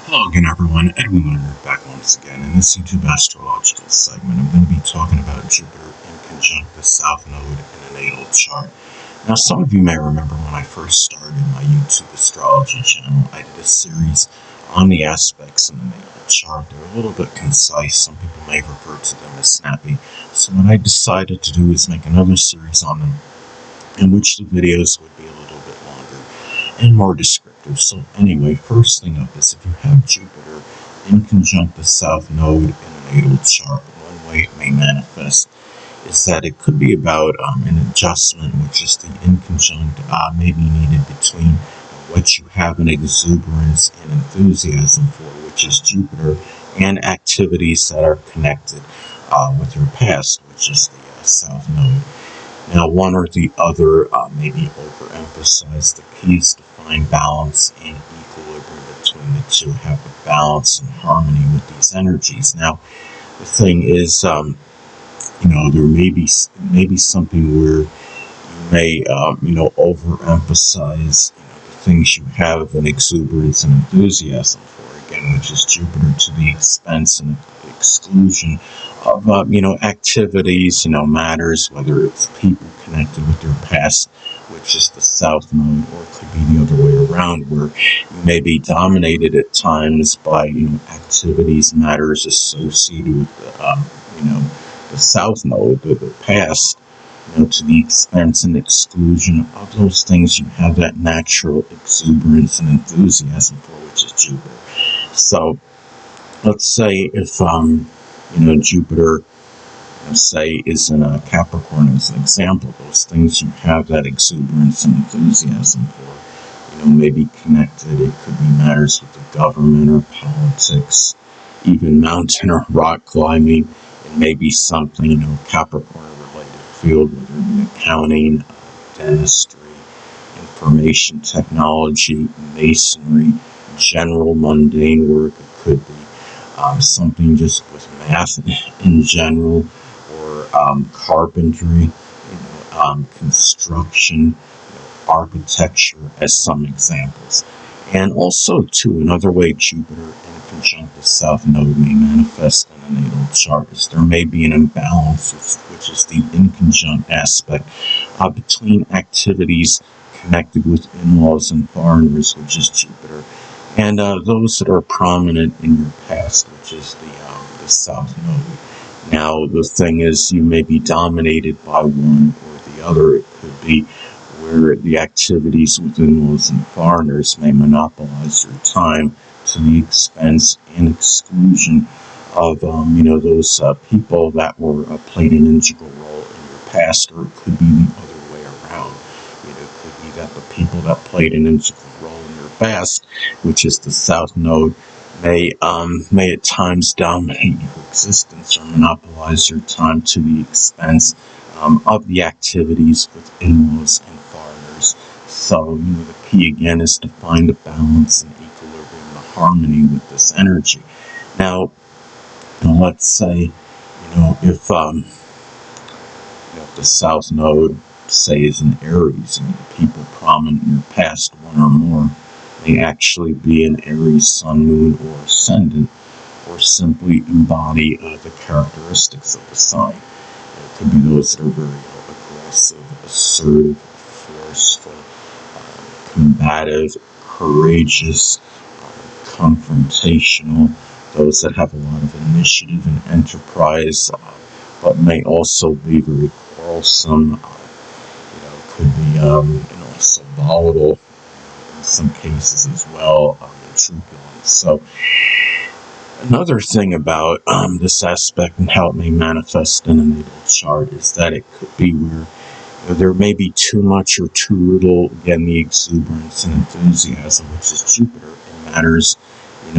Hello again, everyone. Edwin Leonard back once again. In this YouTube astrological segment, I'm going to be talking about Jupiter in conjunct the South Node in a natal chart. Now, some of you may remember when I first started my YouTube astrology channel, I did a series on the aspects in the natal chart. They're a little bit concise. Some people may refer to them as snappy. So what I decided to do is make another series on them, in which the videos would be a little bit longer and more descriptive. So anyway, first thing up is if you have Jupiter in conjunct the South Node in a natal chart, one way it may manifest is that it could be about an adjustment, which is the inconjunct may be needed between what you have an exuberance and enthusiasm for, which is Jupiter, and activities that are connected with your past, which is the South Node. Now, one or the other may be overemphasized. The key is to find balance and equilibrium between the two, have a balance and harmony with these energies. Now, the thing is, there may be something where you may, overemphasize, the things you have an exuberance and enthusiasm for, again, which is Jupiter, to the expense and exclusion of, activities, matters, whether it's people connected with your past, which is the South Node, or it could be the other way around, where you may be dominated at times by, activities, matters associated with, the South Node, or the past, to the expense and exclusion of those things you have that natural exuberance and enthusiasm for, which is Jupiter. So, let's say if, Jupiter, say, is in a Capricorn as an example, those things you have that exuberance and enthusiasm for, may be connected. It could be matters with the government or politics, even mountain or rock climbing. It may be something, Capricorn-related field, whether it be accounting, dentistry, information technology, masonry, general mundane work. It could be something just with math in general, or carpentry, construction, architecture, as some examples. And also, too, another way Jupiter in conjunct the South Node may manifest in a natal chart is there may be an imbalance, which is the inconjunct aspect between activities connected with in-laws and foreigners, which is Jupiter, and those that are prominent in your past, which is the South Node. Now, the thing is, you may be dominated by one or the other. It could be where the activities with in-laws and foreigners may monopolize your time to the expense and exclusion of, those people that were played an integral role in your past, or it could be the other way around. It could be that the people that played an integral role in your past, which is the South Node, may at times dominate your existence or monopolize your time to the expense of the activities with in-laws and foreigners. So, the key again is to find a balance and equilibrium, the harmony with this energy. Now, let's say, if the South Node, say, is in Aries, and the people prominent in your past, one or more, may actually be an Aries sun, moon, or ascendant, or simply embody the characteristics of the sign. It could be those that are very aggressive, assertive, forceful, combative, courageous, confrontational, those that have a lot of initiative and enterprise, but may also be very quarrelsome, could be also volatile in some cases as well, and truculent. So, another thing about this aspect and how it may manifest in a natal chart is that it could be where there may be too much or too little, again, the exuberance and enthusiasm, which is Jupiter, in matters, it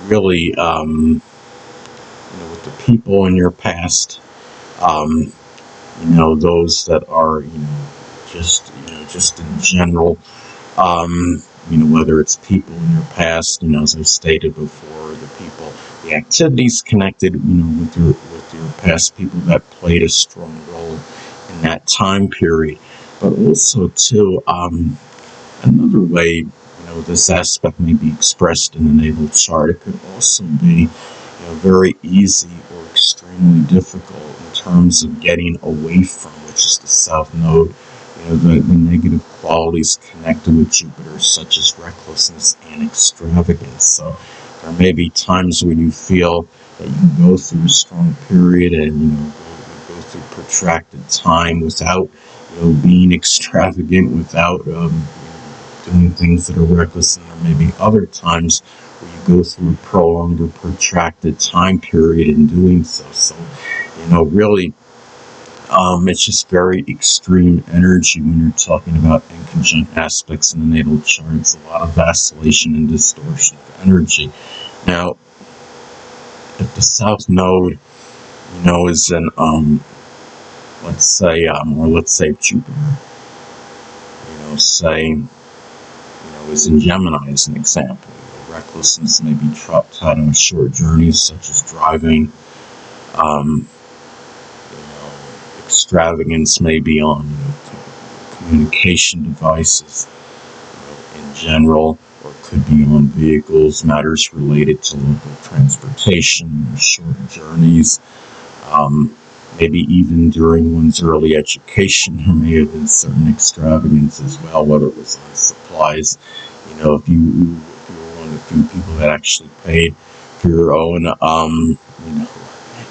really, with the people in your past, those that are, just in general, whether it's people in your past, as I stated before, the activities connected, with your past people that played a strong role in that time period. But also, too, another way, this aspect may be expressed in the natal chart. It could also be, very easy or extremely difficult in terms of getting away from, which is the South Node, the negative qualities connected with Jupiter, such as recklessness and extravagance. So there may be times when you feel that you go through a strong period and, go through protracted time without, being extravagant, without, doing things that are reckless, and there may be other times where you go through a prolonged or protracted time period in doing so. So, really, it's just very extreme energy when you're talking about inconjunct aspects in the natal chart. It's a lot of vacillation and distortion of energy. Now, if the South Node, is in, let's say Jupiter, is in Gemini as an example. Recklessness may be tied on short journeys, such as driving. Extravagance may be on, communication devices, in general, or it could be on vehicles, matters related to local transportation, short journeys. Maybe even during one's early education, there may have been certain extravagance as well, whether it was on supplies. If you were one of the few people that actually paid for your own,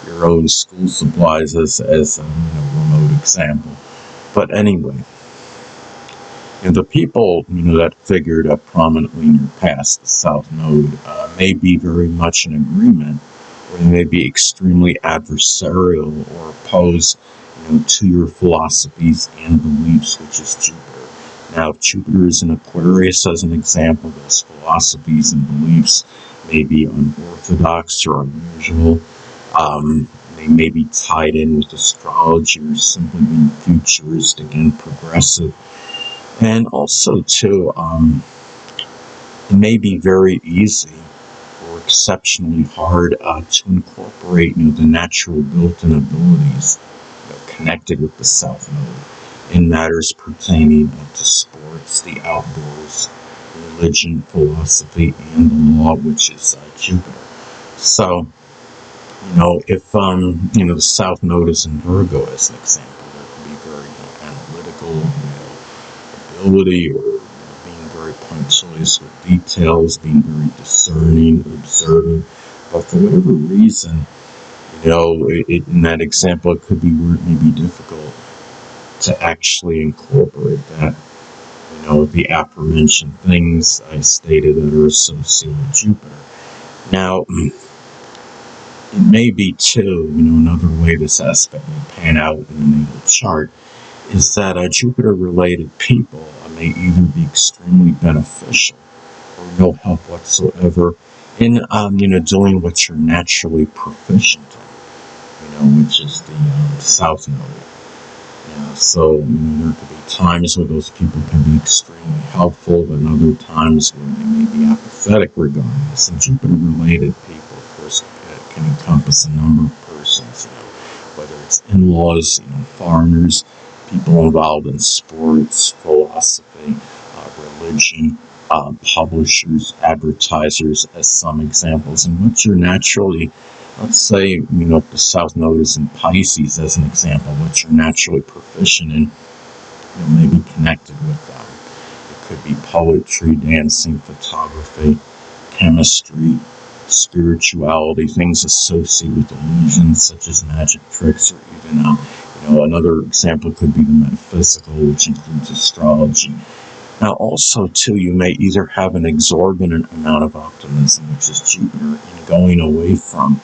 your own school supplies, as a remote example. But anyway, the people that figured up prominently in your past, the South Node, may be very much in agreement, or they may be extremely adversarial or opposed, to your philosophies and beliefs, which is Jupiter. Now, if Jupiter is in Aquarius, as an example, those philosophies and beliefs may be unorthodox or unusual. They may be tied in with astrology or simply being futuristic and progressive. And also, too, it may be very easy or exceptionally hard to incorporate, the natural built-in abilities connected with the South Node in matters pertaining to sports, the outdoors, religion, philosophy, and the law, which is Jupiter. So, if the South Node is in Virgo, as an example, there could be very analytical, ability, or being very punctilious with details, being very discerning, observant. But for whatever reason, in that example, it could be where it may be difficult to actually incorporate that, the aforementioned things I stated that are associated with Jupiter. Now, it may be, too, another way this aspect may pan out in the natal chart is that Jupiter-related people may either be extremely beneficial or no help whatsoever in, doing what you're naturally proficient in, which is the South Node. So, there could be times where those people can be extremely helpful, and other times when they may be apathetic regarding this. And Jupiter-related people, of course, can encompass a number of persons, whether it's in-laws, foreigners, people involved in sports, philosophy, religion, publishers, advertisers, as some examples. And what you're naturally, let's say, if the South Node is in Pisces, as an example, what you're naturally proficient in, may be connected with them. It could be poetry, dancing, photography, chemistry, spirituality, things associated with illusions such as magic tricks, or even another example could be the metaphysical, which includes astrology. Now, also, too, you may either have an exorbitant amount of optimism, which is Jupiter, and going away from,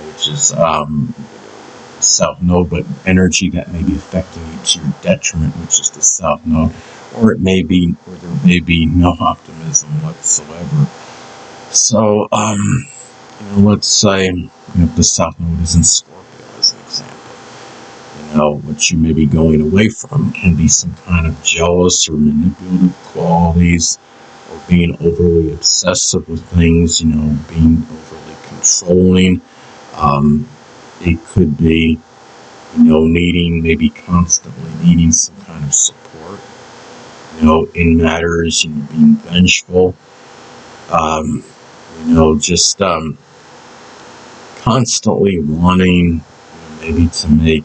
which is South Node, but energy that may be affecting you to your detriment, which is the South Node, or there may be no optimism whatsoever. So, let's say if the South Node is in Scorpio, as an example, what you may be going away from can be some kind of jealous or manipulative qualities, or being overly obsessive with things, being overly controlling. It could be, constantly needing some kind of support, in matters, being vengeful, just constantly wanting, maybe to make,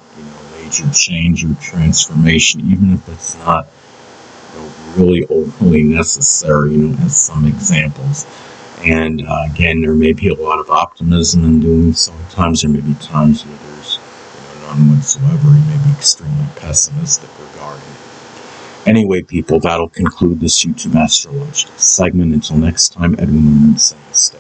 major change or transformation, even if it's not, really overly necessary, as some examples. And again, there may be a lot of optimism in doing so. Sometimes there may be times where there's, none whatsoever. You may be extremely pessimistic regarding it. Anyway, people, that'll conclude this YouTube astrological segment. Until next time, Edwin Leonard saying stay